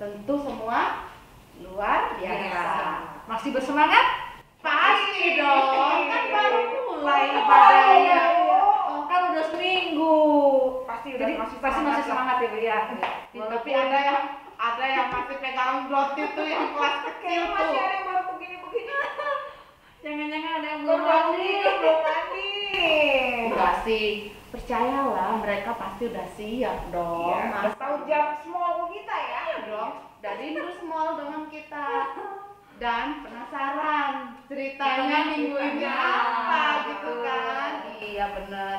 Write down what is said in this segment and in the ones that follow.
Tentu semua luar biasa. Masih bersemangat? Pasti dong, kan baru mulai ibadahnya. Kan udah seminggu. Jadi masih semangat ya Bu ya. Tapi ada yang masih pegang blotip tuh yang kelas kecil tuh. Masih ada yang baru begini-begini. Jangan-jangan ada yang belum mandi. Enggak sih, percayalah mereka pasti udah siap dong. Iya, tahu jam small kita ya. Iya dong, dari terus mall dengan kita. Dan penasaran ceritanya minggu ini apa gitu kan. Iya bener.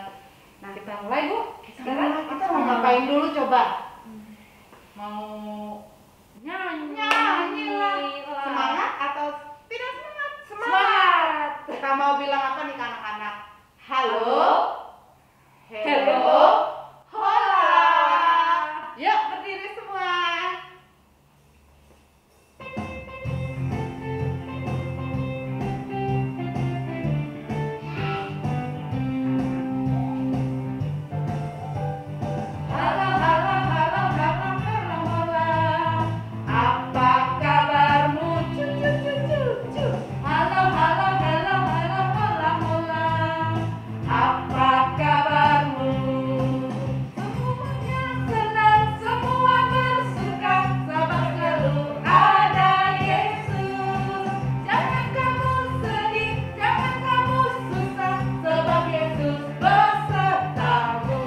Nah Kita mulai Bu. sekarang kita mau ngapain dulu coba? Mau nyanyi Lah. Semangat atau tidak semangat? Kita mau bilang apa nih ke anak-anak? Halo. Hello. Hola. Yuk berdiri semua. Halo, halo, halo, halo, halo, hola. Apa kabarmu? Cu, cu, cu, cu, cu. Halo, halo, halo, halo, hola, hola. Apa kabarmu? Semuanya senang, semua bersuka, sabar selalu ada Yesus. Jangan kamu sedih, jangan kamu susah, sebab Yesus besertamu.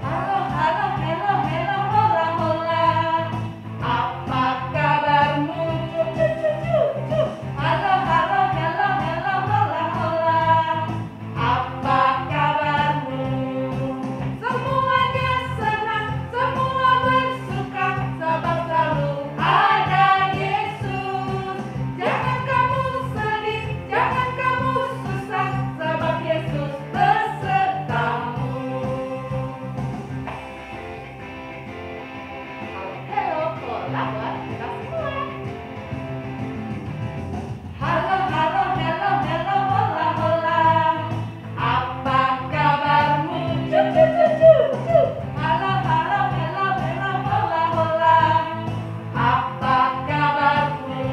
Halo, halo, hello, hello, hola, hola. Apa kabarmu? Cu, cu, cu, cu, cu. Halo, halo, hello, hello, hola, hola. Apa kabarmu? Semuanya senang, semua bersuka, sebab selalu ada Yesus. Jangan kamu sedih, jangan kamu susah, sebab Yesus besertamu. Halo, hola buat kita semua. Halo, halo, hello, hello, hola, hola. Apa kabarmu? Cu, cu, cu, cu, cu. Halo, halo, hello, hello, hola, hola. Apa kabarmu?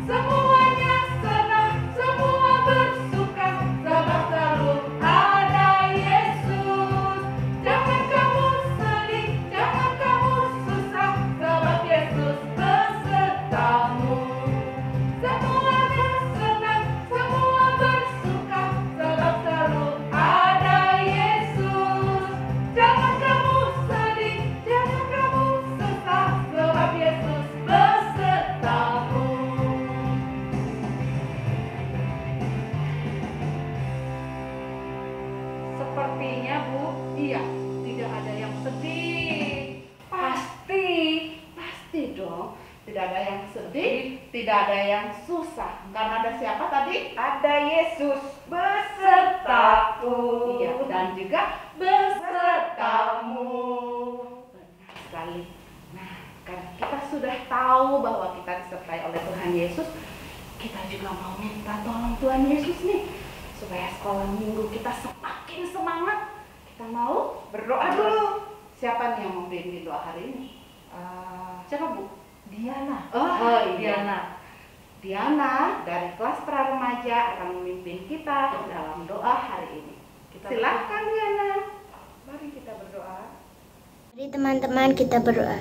Semuanya senang, semua bersuka, sebab selalu ada Yesus. Jangan kamu sedih, jangan kamu susah, sebab Yesus besertamu. Semuanya senang, semua bersuka, sebab selalu ada Yesus. Jangan kamu sedih, jangan kamu susah, sebab Yesus besertamu. Sepertinya Bu, Iya, tidak ada yang sedih. pasti dong. Tidak ada yang sedih, tidak ada yang susah. Karena ada siapa tadi? Ada Yesus besertaku. Iya, dan juga besertamu. Benar sekali. Nah, karena kita sudah tahu bahwa kita disertai oleh Tuhan Yesus, kita juga mau minta tolong Tuhan Yesus nih, supaya sekolah minggu kita semakin semangat. Kita mau Berdoa dulu. Siapa nih yang mau pimpin doa hari ini? Siapa Bu? Diana. Oh, iya. Diana. Diana dari kelas pra remaja akan memimpin kita dalam doa hari ini. Silakan Diana. Mari kita berdoa. Mari teman-teman kita berdoa.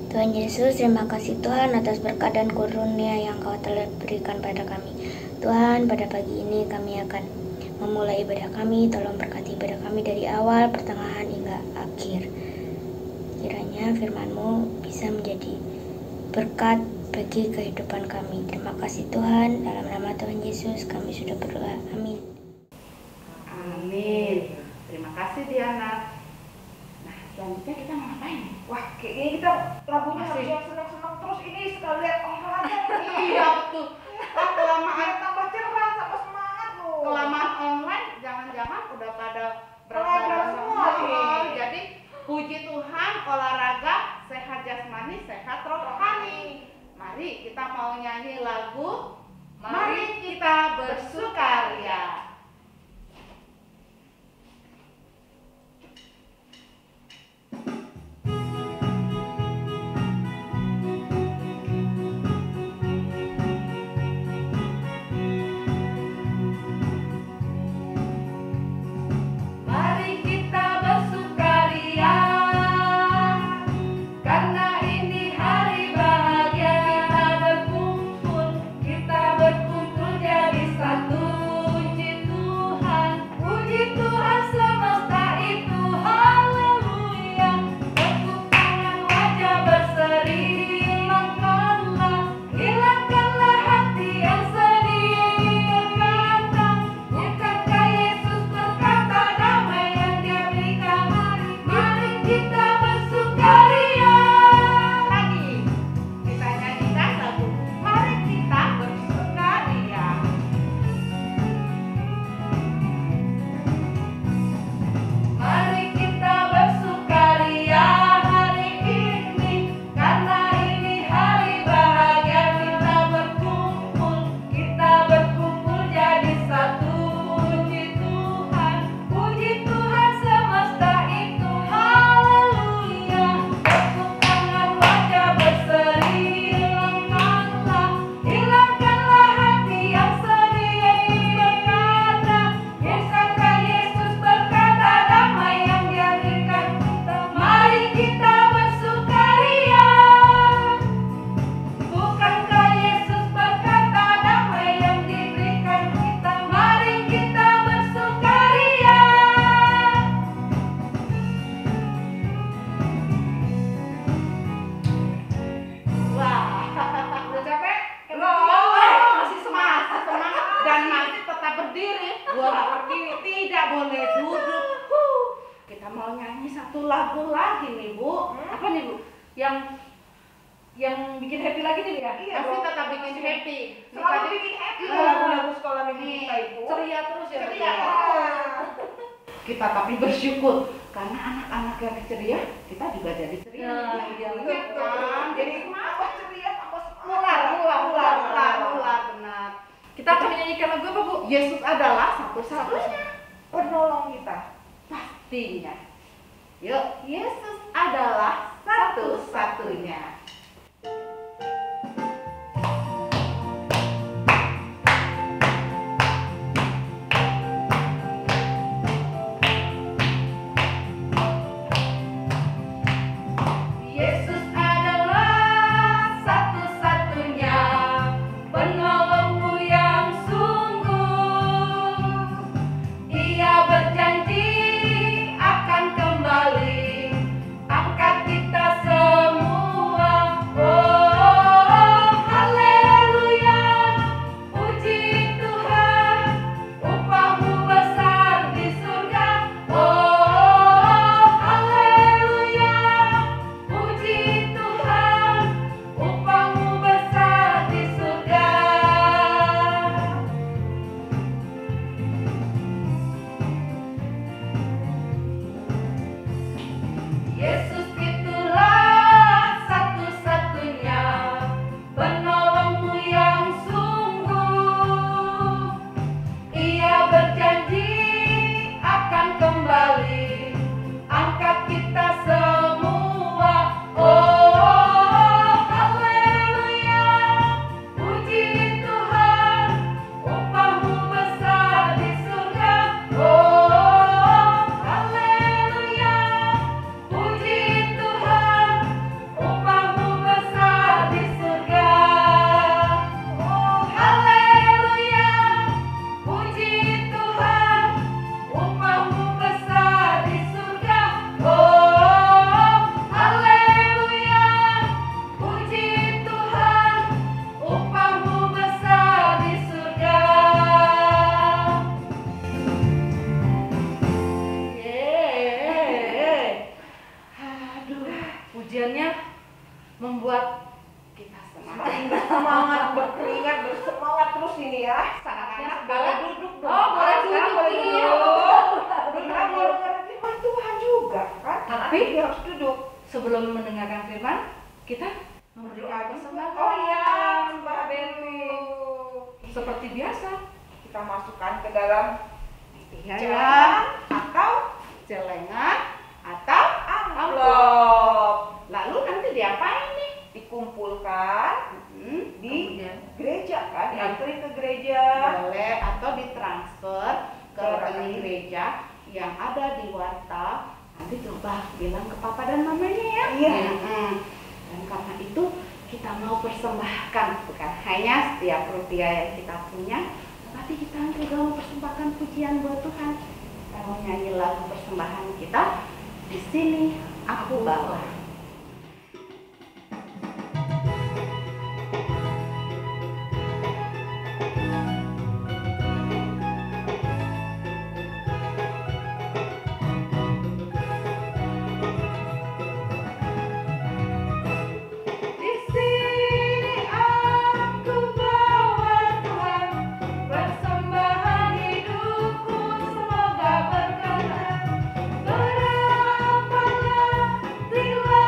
Tuhan Yesus, terima kasih Tuhan atas berkat dan karunia yang Kau telah berikan pada kami. Tuhan, pada pagi ini kami akan memulai ibadah kami. Tolong berkati ibadah kami dari awal, pertengahan hingga akhir. Kiranya firman-Mu bisa menjadi berkat bagi kehidupan kami. Terima kasih Tuhan, dalam nama Tuhan Yesus kami sudah berdoa. Amin. Amin. Terima kasih Diana. Nah, selanjutnya kita mau ngapain? Wah, kayaknya kita lagunya Masih. harus yang senang-senang terus ini sekalian olahraga. Iya betul. Kelamaan Biar tambah cerah, tambah semangat loh. kelamaan online, jangan-jangan udah pada Olahraga berat semua nih. Jadi puji Tuhan, olahraga sehat jasmani, sehat rohani. Mari kita mau nyanyi lagu Mari kita bersukaria. satu lagu lagi nih Bu. Apa nih Bu? Yang bikin happy lagi nih ya? Iya Pasti dong. tetap bikin happy. Selalu bikin happy Iya. lagu-lagu sekolah minggu kita itu. Ceria terus ya. Ceria. Kita tapi bersyukur karena anak-anak yang ceria, kita juga jadi ceria. Nah, Iya, iya, gitu kan. Jadi tambah ceria, tambah ular, semangat. benar. Kita akan menyanyikan lagu apa Bu? Yesus adalah satu-satunya. Penolong kita. Pastinya. Yuk, Yesus adalah satu-satunya. Yesus adalah satu-satunya penolongmu yang sungguh. Ia berjanji akan kembali angkat kita semua. Oh, haleluya, puji Tuhan, upahmu besar di surga. Oh, haleluya, puji Tuhan, upahmu besar di surga. Yesus itulah satu-satunya penolongmu yang sungguh. Ia berjanji akan kembali angkat kita semua. Oh, haleluya, puji Tuhan, upahmu besar di surga. Oh, haleluya, puji Tuhan, upahmu besar di surga. Oh, haleluya, puji Tuhan, upahmu besar di surga. Oh, haleluya, puji Tuhan, upahmu besar di surga. Yeay. Aduh, pujiannya membuat kita semangat. Semakin bersemangat, berkeringat, bersemangat terus ini ya. Saatnya Boleh sekarang duduk dong. Oh, boleh Sekarang duduk. boleh Iya. duduk. Kita mau dengar firman Tuhan juga kan. Tapi dia harus duduk. sebelum mendengarkan firman, kita memberikan persembahan. Oh iya, Mbak Belu. Seperti biasa, Kita masukkan ke dalam ya, celengan atau celengan atau amplop. Lalu nanti diapain nih? Dikumpulkan di Kemudian gereja kan, Ya. dianterin ke gereja. boleh atau ditransfer ke rekening gereja yang ada di Warta. Nanti coba bilang ke papa dan mamanya ya. Iya. Dan karena itu kita mau persembahkan bukan hanya setiap rupiah yang kita punya, tapi kita juga mau persembahkan pujian buat Tuhan. Kita mau nyanyi lagu persembahan kita. Di sini aku bawa. Di sini aku bawa Tuhan, persembahan hidupku semoga berkenan. Berapapun telah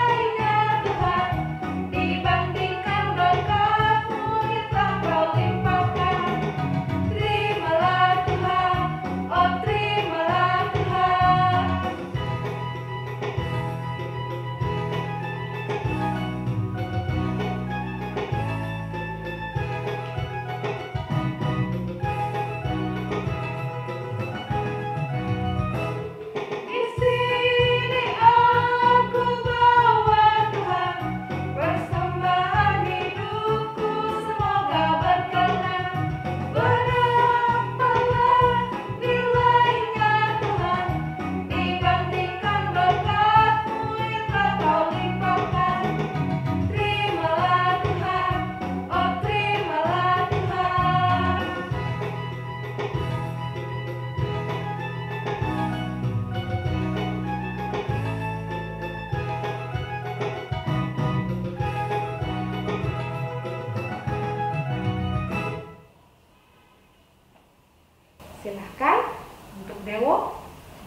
Silahkan untuk Dewo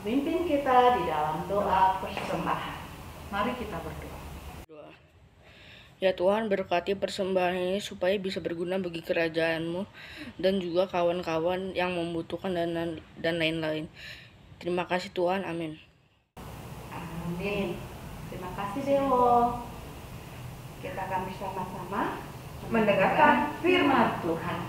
pimpin kita di dalam doa persembahan. Mari kita berdoa. Ya Tuhan, berkati persembahan ini supaya bisa berguna bagi kerajaan-Mu dan juga kawan-kawan yang membutuhkan dan lain-lain. Terima kasih Tuhan, amin. Amin. Terima kasih Dewo. Kita akan bersama-sama mendengarkan firman Tuhan.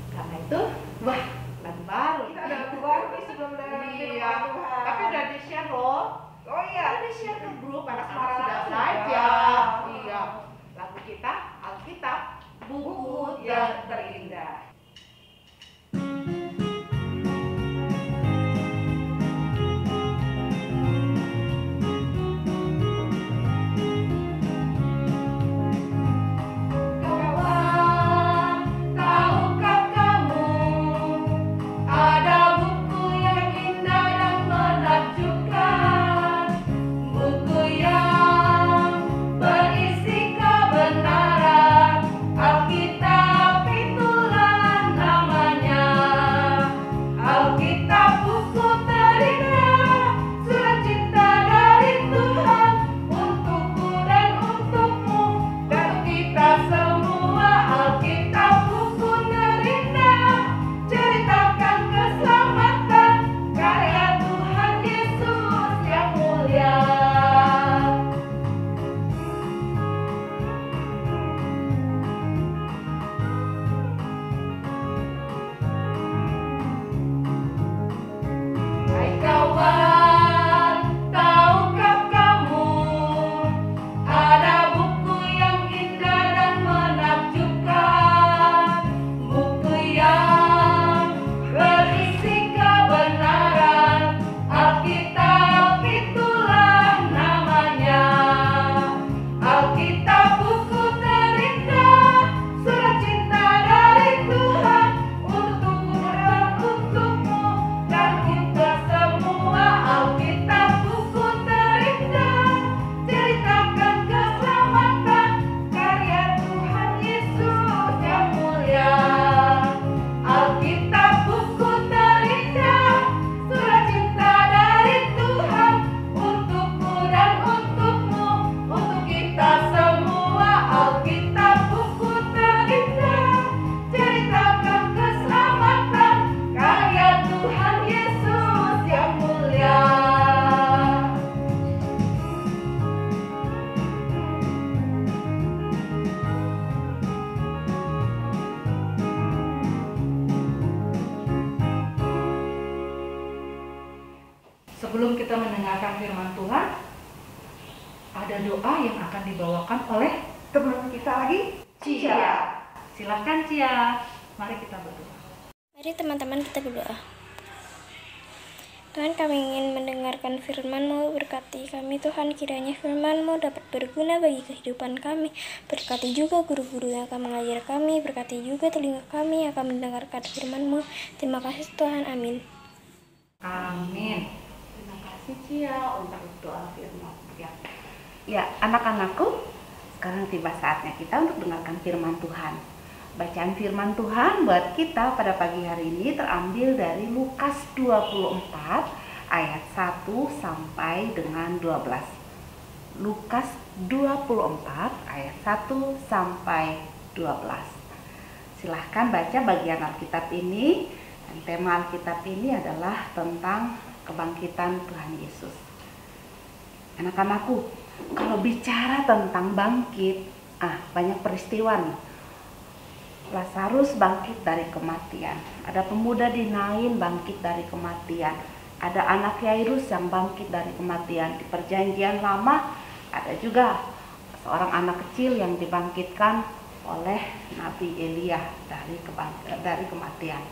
Karena itu, wah, lagu baru. Kita ada lagu baru nih sebelum mendengarkan firman Tuhan. Tapi udah di-share loh. Oh iya. Udah di-share ke grup, anak-anak Sudah. sudah belajar. Iya. Lagu kita, Alkitab, buku yang terindah. Sebelum kita mendengarkan firman Tuhan, ada doa yang akan dibawakan oleh Teman kita lagi, Cia. Silakan Cia, mari kita berdoa. Mari teman-teman kita berdoa. Tuhan, kami ingin mendengarkan firman-Mu, berkati kami Tuhan, kiranya firman-Mu dapat berguna bagi kehidupan kami. Berkati juga guru-guru yang akan mengajar kami, berkati juga telinga kami yang akan mendengarkan firman-Mu. Terima kasih Tuhan, amin. Amin. Terima kasih Cia untuk doa firman. Ya, anak-anakku, sekarang tiba saatnya kita untuk dengarkan firman Tuhan. Bacaan firman Tuhan buat kita pada pagi hari ini terambil dari Lukas 24 ayat 1 sampai dengan 12. Lukas 24 ayat 1 sampai 12. Silahkan baca bagian Alkitab ini. Dan tema Alkitab ini adalah tentang kebangkitan Tuhan Yesus. Anak-anakku, kalau bicara tentang bangkit, banyak peristiwa nih. Lazarus bangkit dari kematian. Ada pemuda di Nain bangkit dari kematian. Ada anak Yairus yang bangkit dari kematian. Di Perjanjian Lama ada juga seorang anak kecil yang dibangkitkan oleh Nabi Elia dari kematian.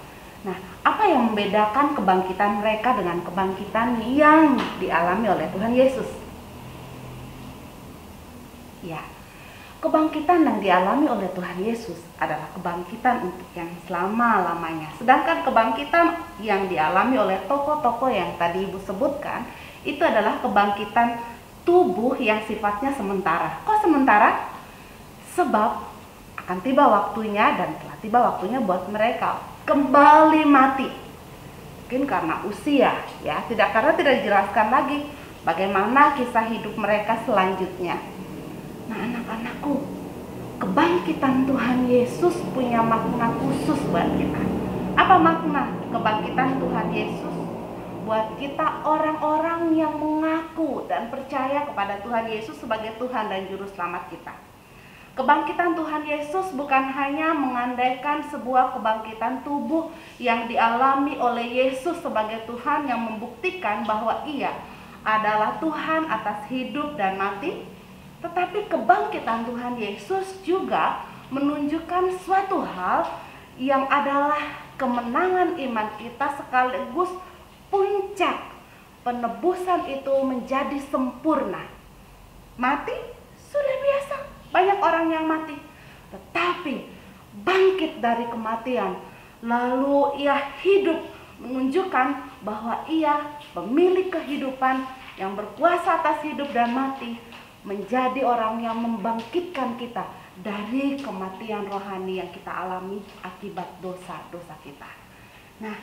Nah, apa yang membedakan kebangkitan mereka dengan kebangkitan yang dialami oleh Tuhan Yesus? Ya, kebangkitan yang dialami oleh Tuhan Yesus adalah kebangkitan untuk yang selama-lamanya. Sedangkan kebangkitan yang dialami oleh tokoh-tokoh yang tadi Ibu sebutkan, itu adalah kebangkitan tubuh yang sifatnya sementara. Kok sementara? Sebab akan tiba waktunya dan telah tiba waktunya buat mereka kembali mati. Mungkin karena usia, ya, karena tidak dijelaskan lagi bagaimana kisah hidup mereka selanjutnya. Nah, anak-anakku, kebangkitan Tuhan Yesus punya makna khusus buat kita. Apa makna kebangkitan Tuhan Yesus buat kita, orang-orang yang mengaku dan percaya kepada Tuhan Yesus sebagai Tuhan dan Juru Selamat kita? Kebangkitan Tuhan Yesus bukan hanya mengandaikan sebuah kebangkitan tubuh yang dialami oleh Yesus sebagai Tuhan yang membuktikan bahwa Ia adalah Tuhan atas hidup dan mati, tetapi kebangkitan Tuhan Yesus juga menunjukkan suatu hal yang adalah kemenangan iman kita sekaligus puncak penebusan itu menjadi sempurna. Mati sudah biasa, banyak orang yang mati, tetapi bangkit dari kematian, lalu Ia hidup, menunjukkan bahwa Ia pemilik kehidupan yang berkuasa atas hidup dan mati, menjadi orang yang membangkitkan kita dari kematian rohani yang kita alami akibat dosa-dosa kita. Nah,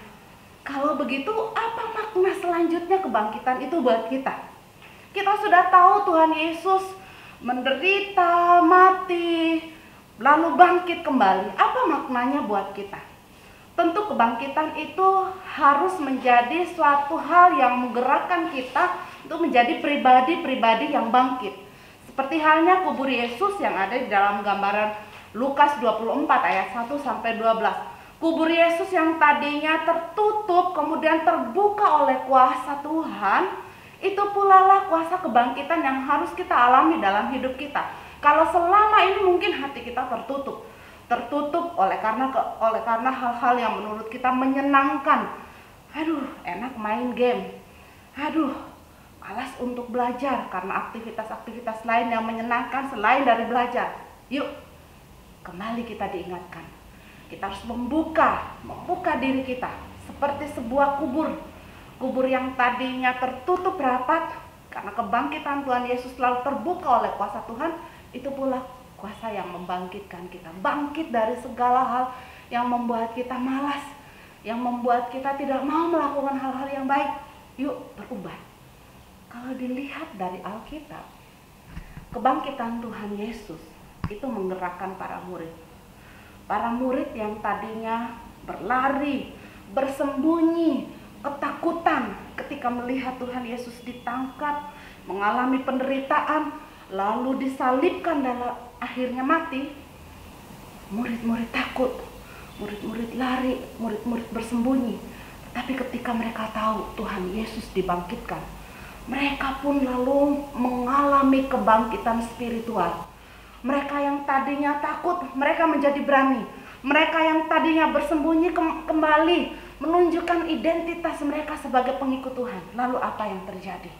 kalau begitu, apa makna selanjutnya kebangkitan itu buat kita? Kita sudah tahu Tuhan Yesus menderita, mati, lalu bangkit kembali. Apa maknanya buat kita? Tentu kebangkitan itu harus menjadi suatu hal yang menggerakkan kita untuk menjadi pribadi-pribadi yang bangkit. Seperti halnya kubur Yesus yang ada di dalam gambaran Lukas 24 ayat 1 sampai 12. Kubur Yesus yang tadinya tertutup kemudian terbuka oleh kuasa Tuhan, itu pula lah kuasa kebangkitan yang harus kita alami dalam hidup kita. Kalau selama ini mungkin hati kita tertutup oleh karena hal-hal yang menurut kita menyenangkan. Aduh, enak main game. Aduh, malas untuk belajar karena aktivitas-aktivitas lain yang menyenangkan selain dari belajar. Yuk, kembali kita diingatkan. Kita harus membuka diri kita seperti sebuah kubur yang tadinya tertutup rapat karena kebangkitan Tuhan Yesus selalu terbuka oleh kuasa Tuhan. Itu pula kuasa yang membangkitkan kita, bangkit dari segala hal yang membuat kita malas, yang membuat kita tidak mau melakukan hal-hal yang baik. Yuk berubah. Kalau dilihat dari Alkitab, kebangkitan Tuhan Yesus itu menggerakkan para murid. Para murid yang tadinya berlari, bersembunyi, ketakutan ketika melihat Tuhan Yesus ditangkap, mengalami penderitaan, lalu disalibkan dan akhirnya mati. Murid-murid takut, murid-murid lari, murid-murid bersembunyi. Tapi ketika mereka tahu Tuhan Yesus dibangkitkan, mereka pun lalu mengalami kebangkitan spiritual. Mereka yang tadinya takut, mereka menjadi berani. Mereka yang tadinya bersembunyi kembali menunjukkan identitas mereka sebagai pengikut Tuhan. Lalu apa yang terjadi?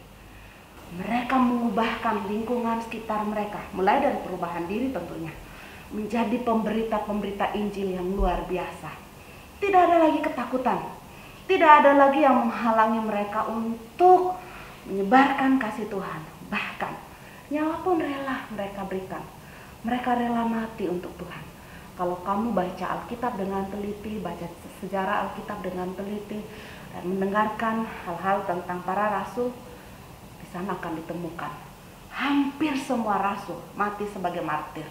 Mereka mengubahkan lingkungan sekitar mereka, mulai dari perubahan diri tentunya, menjadi pemberita-pemberita Injil yang luar biasa. Tidak ada lagi ketakutan, tidak ada lagi yang menghalangi mereka untuk menyebarkan kasih Tuhan. Bahkan nyawa pun rela mereka berikan. Mereka rela mati untuk Tuhan. Kalau kamu baca Alkitab dengan teliti, baca sejarah Alkitab dengan teliti, dan mendengarkan hal-hal tentang para rasul, di sana akan ditemukan hampir semua rasul mati sebagai martir.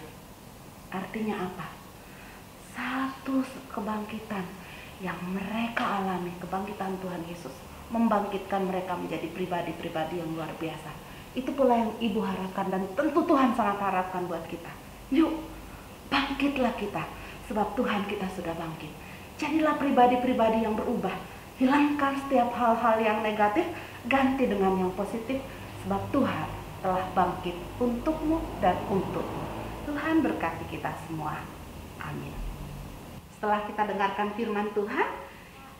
Artinya apa? Satu kebangkitan yang mereka alami, kebangkitan Tuhan Yesus, membangkitkan mereka menjadi pribadi-pribadi yang luar biasa. Itu pula yang Ibu harapkan dan tentu Tuhan sangat harapkan buat kita. Yuk, bangkitlah kita, sebab Tuhan kita sudah bangkit. Jadilah pribadi-pribadi yang berubah. Hilangkan setiap hal-hal yang negatif, ganti dengan yang positif, sebab Tuhan telah bangkit untukmu dan untukmu. Tuhan berkati kita semua. Amin. Setelah kita dengarkan firman Tuhan,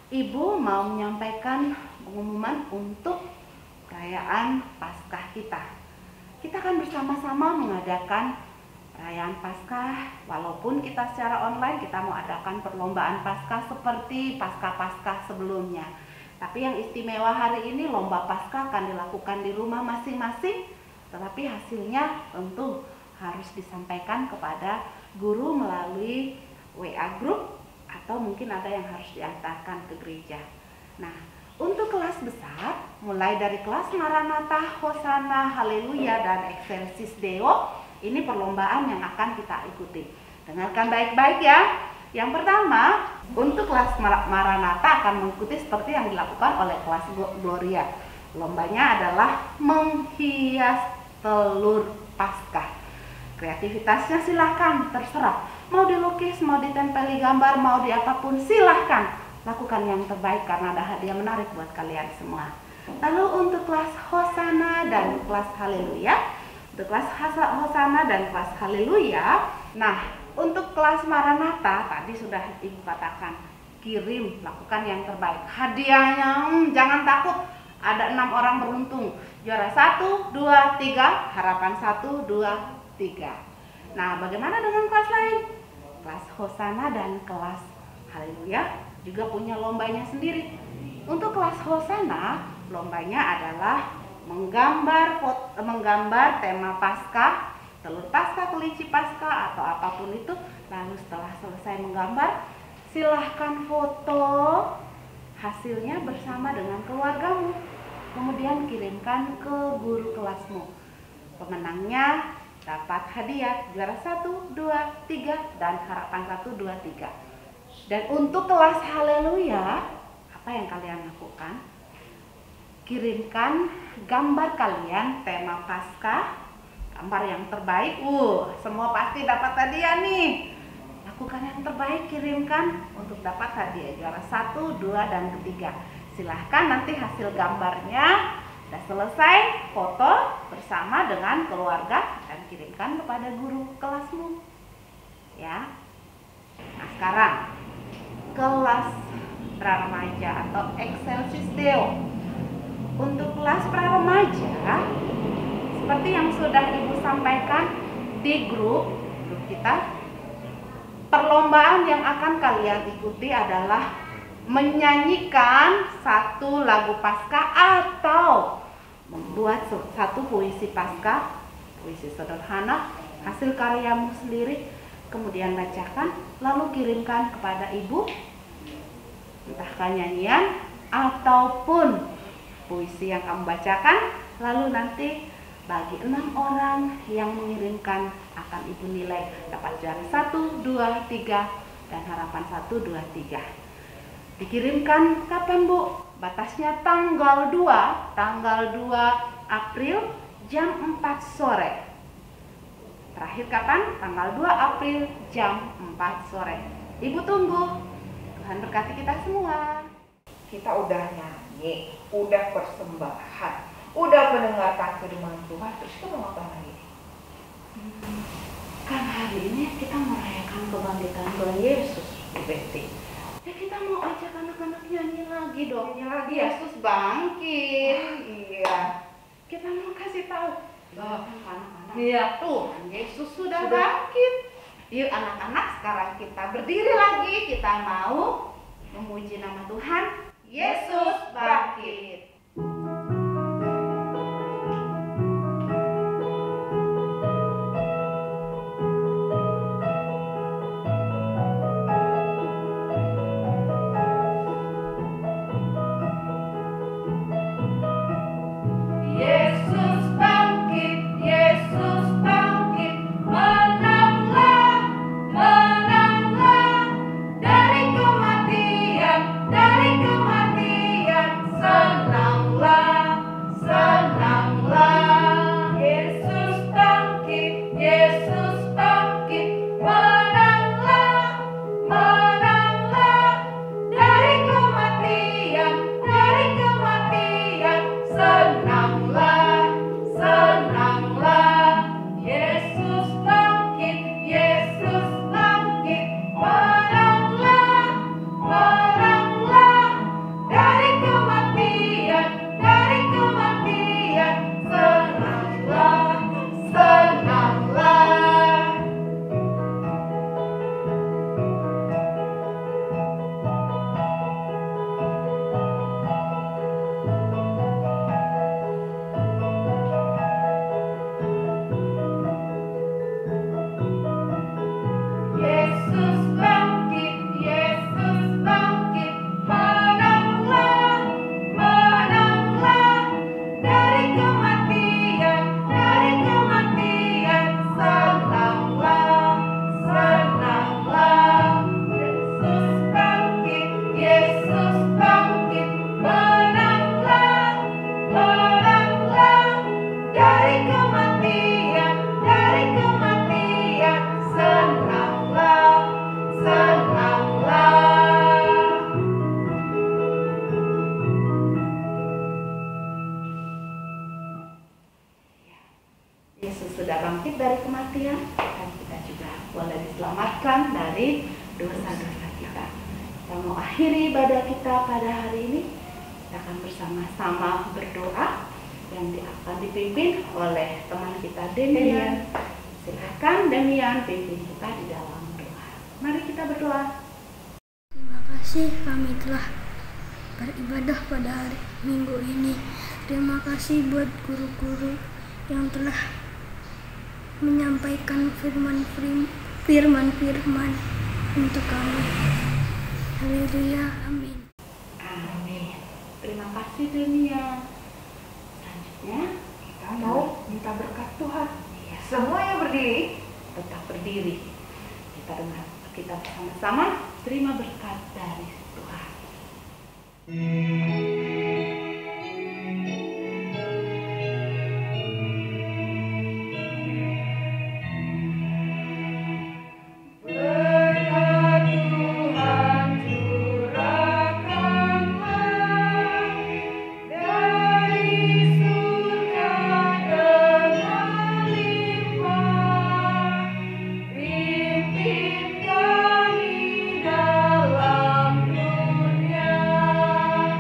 Ibu mau menyampaikan pengumuman untuk perayaan Paskah kita. Kita akan bersama-sama mengadakan perayaan Paskah. Walaupun kita secara online, kita mau adakan perlombaan Paskah seperti Paskah-Paskah sebelumnya. Tapi yang istimewa hari ini, lomba Paskah akan dilakukan di rumah masing-masing. Tetapi hasilnya tentu harus disampaikan kepada guru melalui WA group, atau mungkin ada yang harus diantarkan ke gereja. Nah, untuk kelas besar, mulai dari kelas Maranatha, Hosana, Haleluya, dan Excelsis Deo, ini perlombaan yang akan kita ikuti. Dengarkan baik-baik ya. Yang pertama, untuk kelas Maranatha akan mengikuti seperti yang dilakukan oleh kelas Gloria. Lombanya adalah menghias telur Paskah. Kreativitasnya silahkan, terserah. Mau dilukis, mau ditempeli gambar, mau di apapun, silahkan. Lakukan yang terbaik karena ada hadiah menarik buat kalian semua. Lalu untuk kelas Hosana dan kelas Haleluya. Untuk kelas Hosana dan kelas Haleluya. Nah, untuk kelas Maranatha tadi sudah Ibu katakan, kirim, lakukan yang terbaik. Hadiahnya jangan takut, ada 6 orang beruntung. Juara 1, 2, 3, harapan 1, 2, 3. Nah, bagaimana dengan kelas lain? Kelas Hosana dan kelas Haleluya juga punya lombanya sendiri. Untuk kelas Hosana, lombanya adalah menggambar tema Paskah, telur Paskah, kelinci Paskah, atau apapun itu. Lalu setelah selesai menggambar, silahkan foto hasilnya bersama dengan keluargamu. Kemudian kirimkan ke guru kelasmu. Pemenangnya dapat hadiah juara 1, 2, 3, dan harapan 1, 2, 3. Dan untuk kelas Haleluya, apa yang kalian lakukan? Kirimkan gambar kalian tema Paskah, gambar yang terbaik. Semua pasti dapat hadiah nih. Lakukan yang terbaik, kirimkan untuk dapat hadiah juara 1, 2, dan ketiga. Silahkan nanti hasil gambarnya sudah selesai, foto bersama dengan keluarga dan kirimkan kepada guru kelasmu. Ya. Nah, sekarang kelas pra-remaja atau Excelsis Deo. Untuk kelas pra-remaja, seperti yang sudah Ibu sampaikan di grup kita, perlombaan yang akan kalian ikuti adalah menyanyikan satu lagu Paskah atau membuat satu puisi Paskah, puisi sederhana, hasil karyamu sendiri, kemudian bacakan, lalu kirimkan kepada Ibu, entahkah nyanyian ataupun puisi yang kamu bacakan, lalu nanti bagi 6 orang yang mengirimkan akan Ibu nilai dapat juara 1, 2, 3, dan harapan 1, 2, 3. Dikirimkan kapan, Bu? Batasnya tanggal 2 April jam 4 sore. Terakhir kapan? Tanggal 2 April jam 4 sore. Ibu tunggu. Tuhan berkati kita semua. Kita udah nyanyi, udah persembahan, udah mendengarkan firman Tuhan, terus kita mau apa lagi? Kan hari ini kita merayakan kebangkitan Tuhan Yesus, Bu Betty. Ya kita mau ajak anak-anak nyanyi lagi dong. Nyanyi lagi. Yesus bangkit. Iya. Kita mau kasih tahu bahwa anak-anak, Iya. Tuhan Yesus sudah bangkit. Yuk anak-anak, sekarang kita berdiri lagi. Kita mau memuji nama Tuhan. Yesus bangkit. Yesus bangkit, Yesus bangkit, menanglah, menanglah dari kematian, senang mau akhiri ibadah kita pada hari ini, kita akan bersama-sama berdoa yang akan dipimpin oleh teman kita Demian. Silakan Demian pimpin kita di dalam doa. Mari kita berdoa. Terima kasih kami telah beribadah pada hari Minggu ini. Terima kasih buat guru-guru yang telah menyampaikan firman untuk kami. Haleluya, amin. Amin. Terima kasih Demian. Selanjutnya Kita mau minta berkat Tuhan. ya, Semuanya berdiri. tetap berdiri. Kita bersama-sama terima berkat dari Tuhan. Berkat Tuhan curahkanlah dari surga dengan limpah. Pimpin kami dalam dunia dengan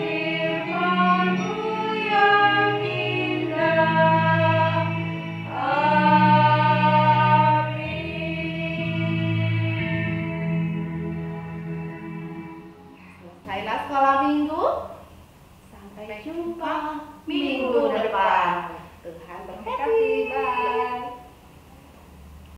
firman-Mu yang indah. Selesailah sekolah minggu. Sampai jumpa minggu depan. Tuhan berkati. Bye.